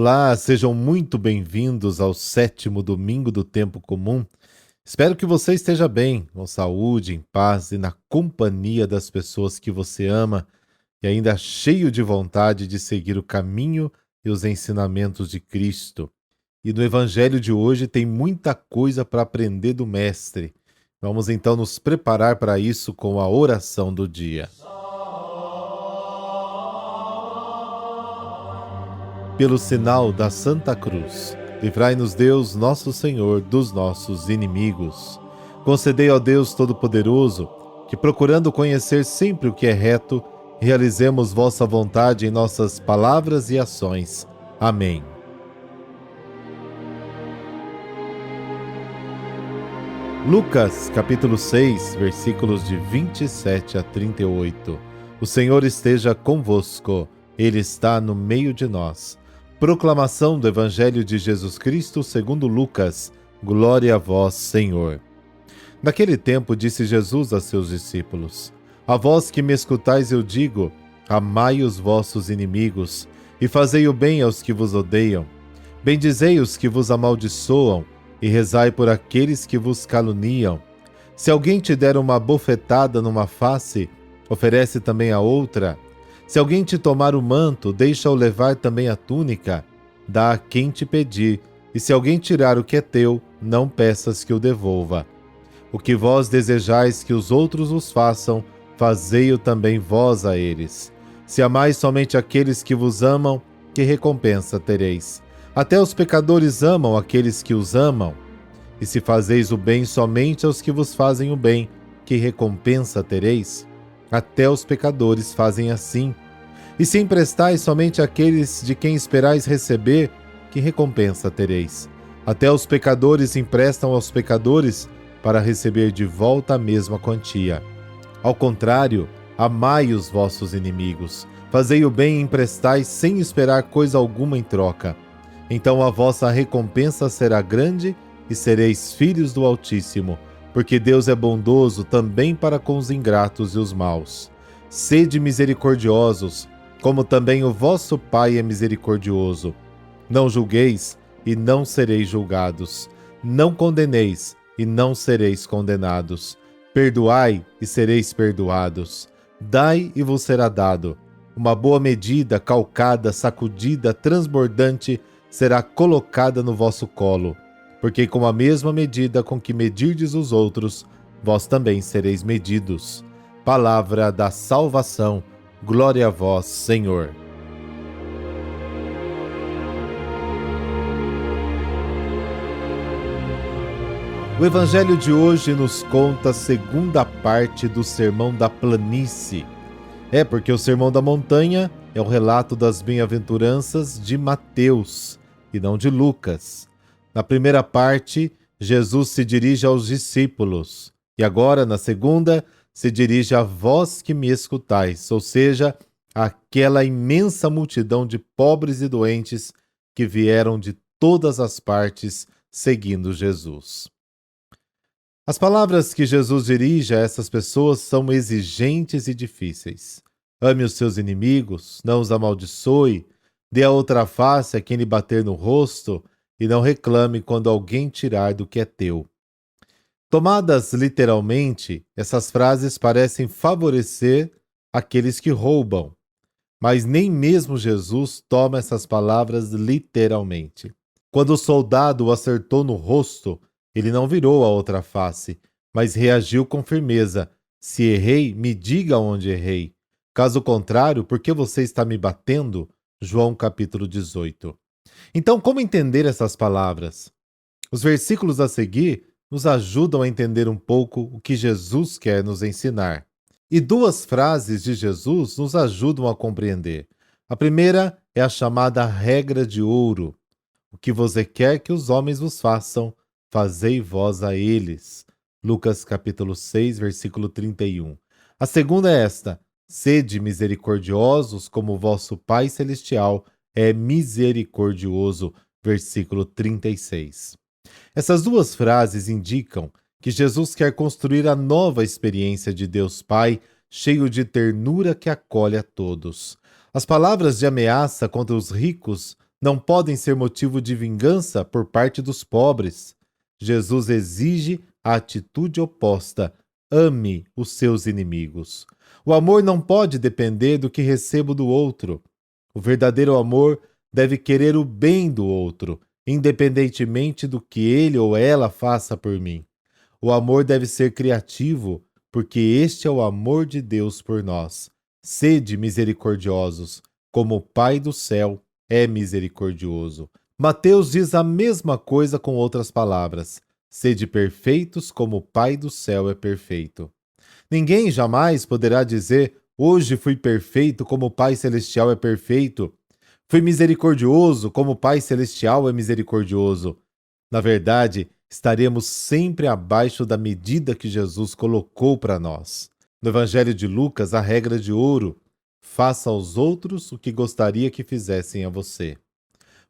Olá, sejam muito bem-vindos ao 7º domingo do tempo comum. Espero que você esteja bem, com saúde, em paz e na companhia das pessoas que você ama e ainda cheio de vontade de seguir o caminho e os ensinamentos de Cristo. E no evangelho de hoje tem muita coisa para aprender do Mestre. Vamos então nos preparar para isso com a oração do dia. Pelo sinal da Santa Cruz, livrai-nos Deus, nosso Senhor, dos nossos inimigos. Concedei, ó Deus Todo-Poderoso, que procurando conhecer sempre o que é reto, realizemos vossa vontade em nossas palavras e ações. Amém. Lucas, capítulo 6, versículos de 27 a 38. O Senhor esteja convosco, Ele está no meio de nós. Proclamação do Evangelho de Jesus Cristo segundo Lucas. Glória a vós, Senhor. Naquele tempo disse Jesus a seus discípulos: A vós que me escutais eu digo, amai os vossos inimigos, e fazei o bem aos que vos odeiam. Bendizei os que vos amaldiçoam, e rezai por aqueles que vos caluniam. Se alguém te der uma bofetada numa face, oferece também a outra. Se alguém te tomar o manto, deixa-o levar também a túnica. Dá a quem te pedir, e se alguém tirar o que é teu, não peças que o devolva. O que vós desejais que os outros vos façam, fazei-o também vós a eles. Se amais somente aqueles que vos amam, que recompensa tereis? Até os pecadores amam aqueles que os amam. E se fazeis o bem somente aos que vos fazem o bem, que recompensa tereis? Até os pecadores fazem assim. E se emprestais somente àqueles de quem esperais receber, que recompensa tereis? Até os pecadores emprestam aos pecadores para receber de volta a mesma quantia. Ao contrário, amai os vossos inimigos, fazei o bem e emprestai sem esperar coisa alguma em troca. Então a vossa recompensa será grande e sereis filhos do Altíssimo, porque Deus é bondoso também para com os ingratos e os maus. Sede misericordiosos, como também o vosso Pai é misericordioso. Não julgueis, e não sereis julgados. Não condeneis, e não sereis condenados. Perdoai, e sereis perdoados. Dai, e vos será dado. Uma boa medida, calcada, sacudida, transbordante, será colocada no vosso colo. Porque com a mesma medida com que medirdes os outros, vós também sereis medidos. Palavra da salvação. Glória a vós, Senhor. O Evangelho de hoje nos conta a segunda parte do Sermão da Planície. Porque o Sermão da Montanha é o relato das bem-aventuranças de Mateus e não de Lucas. Na primeira parte, Jesus se dirige aos discípulos, e agora, na segunda, se dirige a vós que me escutais, ou seja, àquela imensa multidão de pobres e doentes que vieram de todas as partes seguindo Jesus. As palavras que Jesus dirige a essas pessoas são exigentes e difíceis. Ame os seus inimigos, não os amaldiçoe, dê a outra face a quem lhe bater no rosto, e não reclame quando alguém tirar do que é teu. Tomadas literalmente, essas frases parecem favorecer aqueles que roubam, mas nem mesmo Jesus toma essas palavras literalmente. Quando o soldado o acertou no rosto, ele não virou a outra face, mas reagiu com firmeza. Se errei, me diga onde errei. Caso contrário, por que você está me batendo? João capítulo 18. Então, como entender essas palavras? Os versículos a seguir nos ajudam a entender um pouco o que Jesus quer nos ensinar. E duas frases de Jesus nos ajudam a compreender. A primeira é a chamada regra de ouro. O que você quer que os homens vos façam, fazei vós a eles. Lucas capítulo 6, versículo 31. A segunda é esta: sede misericordiosos como vosso Pai Celestial é misericordioso. Versículo 36. Essas duas frases indicam que Jesus quer construir a nova experiência de Deus Pai, cheio de ternura que acolhe a todos. As palavras de ameaça contra os ricos não podem ser motivo de vingança por parte dos pobres. Jesus exige a atitude oposta: ame os seus inimigos. O amor não pode depender do que recebo do outro. O verdadeiro amor deve querer o bem do outro, independentemente do que ele ou ela faça por mim. O amor deve ser criativo, porque este é o amor de Deus por nós. Sede misericordiosos, como o Pai do céu é misericordioso. Mateus diz a mesma coisa com outras palavras. Sede perfeitos, como o Pai do céu é perfeito. Ninguém jamais poderá dizer: hoje fui perfeito, como o Pai celestial é perfeito. Fui misericordioso, como o Pai celestial é misericordioso. Na verdade, estaremos sempre abaixo da medida que Jesus colocou para nós. No Evangelho de Lucas, a regra de ouro: faça aos outros o que gostaria que fizessem a você.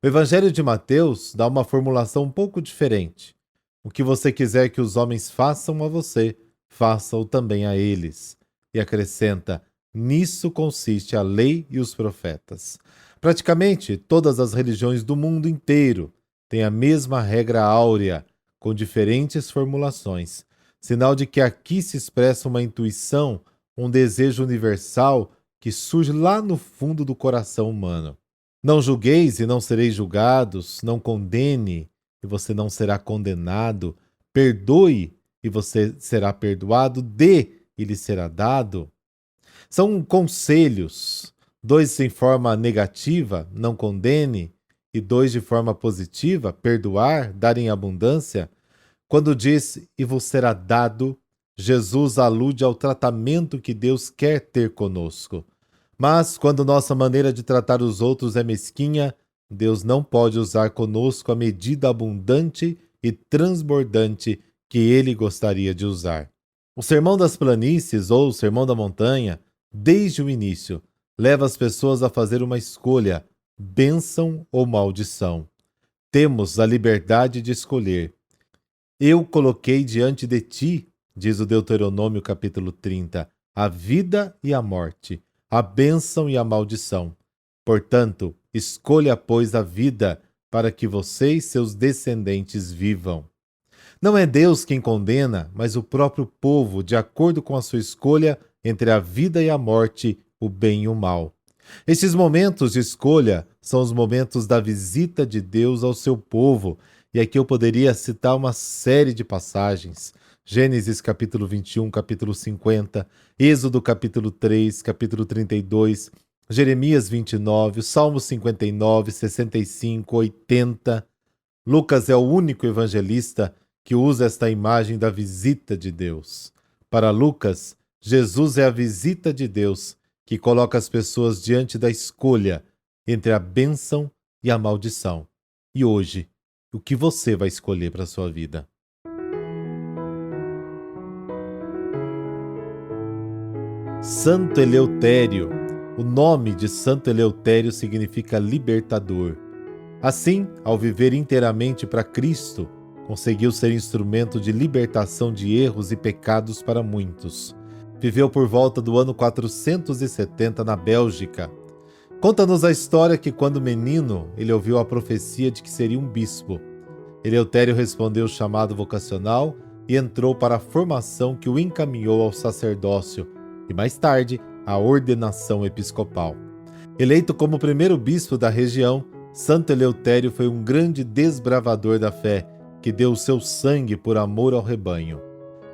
O Evangelho de Mateus dá uma formulação um pouco diferente. O que você quiser que os homens façam a você, faça-o também a eles. E acrescenta: nisso consiste a lei e os profetas. Praticamente todas as religiões do mundo inteiro têm a mesma regra áurea, com diferentes formulações, sinal de que aqui se expressa uma intuição, um desejo universal que surge lá no fundo do coração humano. Não julgueis e não sereis julgados, não condene e você não será condenado, perdoe e você será perdoado, dê e lhe será dado. São conselhos, dois em forma negativa, não condene, e dois de forma positiva, perdoar, dar em abundância. Quando diz e vos será dado, Jesus alude ao tratamento que Deus quer ter conosco. Mas quando nossa maneira de tratar os outros é mesquinha, Deus não pode usar conosco a medida abundante e transbordante que Ele gostaria de usar. O Sermão das Planícies ou o Sermão da Montanha, desde o início, leva as pessoas a fazer uma escolha: bênção ou maldição. Temos a liberdade de escolher. Eu coloquei diante de ti, diz o Deuteronômio capítulo 30, a vida e a morte, a bênção e a maldição. Portanto, escolha, pois, a vida, para que você e seus descendentes vivam. Não é Deus quem condena, mas o próprio povo, de acordo com a sua escolha entre a vida e a morte, o bem e o mal. Estes momentos de escolha são os momentos da visita de Deus ao seu povo, e aqui eu poderia citar uma série de passagens. Gênesis capítulo 21, capítulo 50, Êxodo capítulo 3, capítulo 32, Jeremias 29, Salmos 59, 65, 80. Lucas é o único evangelista que usa esta imagem da visita de Deus. Para Lucas, Jesus é a visita de Deus que coloca as pessoas diante da escolha entre a bênção e a maldição. E hoje, o que você vai escolher para a sua vida? Santo Eleutério. O nome de Santo Eleutério significa libertador. Assim, ao viver inteiramente para Cristo, conseguiu ser instrumento de libertação de erros e pecados para muitos. Viveu por volta do ano 470 na Bélgica. Conta-nos a história que, quando menino, ele ouviu a profecia de que seria um bispo. Eleutério respondeu o chamado vocacional e entrou para a formação que o encaminhou ao sacerdócio e, mais tarde, à ordenação episcopal. Eleito como primeiro bispo da região, Santo Eleutério foi um grande desbravador da fé, que deu o seu sangue por amor ao rebanho.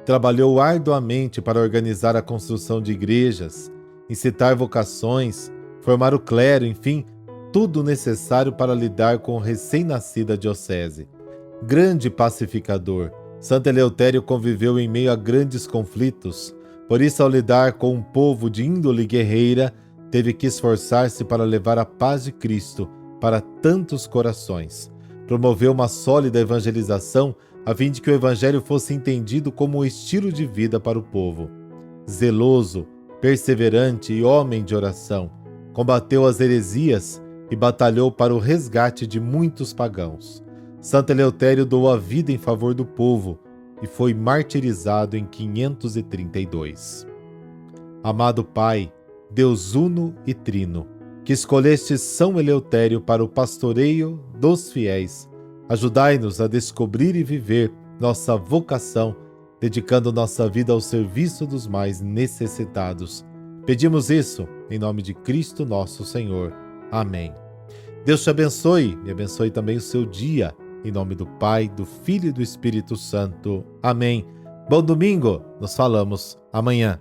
Trabalhou arduamente para organizar a construção de igrejas, incitar vocações, formar o clero, enfim, tudo necessário para lidar com o recém-nascida diocese. Grande pacificador, Santo Eleutério conviveu em meio a grandes conflitos. Por isso, ao lidar com um povo de índole guerreira, teve que esforçar-se para levar a paz de Cristo para tantos corações. Promoveu uma sólida evangelização a fim de que o evangelho fosse entendido como um estilo de vida para o povo. Zeloso, perseverante e homem de oração, combateu as heresias e batalhou para o resgate de muitos pagãos. Santo Eleutério doou a vida em favor do povo e foi martirizado em 532. Amado Pai, Deus uno e trino, que escolheste São Eleutério para o pastoreio dos fiéis, ajudai-nos a descobrir e viver nossa vocação, dedicando nossa vida ao serviço dos mais necessitados. Pedimos isso em nome de Cristo nosso Senhor. Amém. Deus te abençoe e abençoe também o seu dia. Em nome do Pai, do Filho e do Espírito Santo. Amém. Bom domingo, nos falamos amanhã.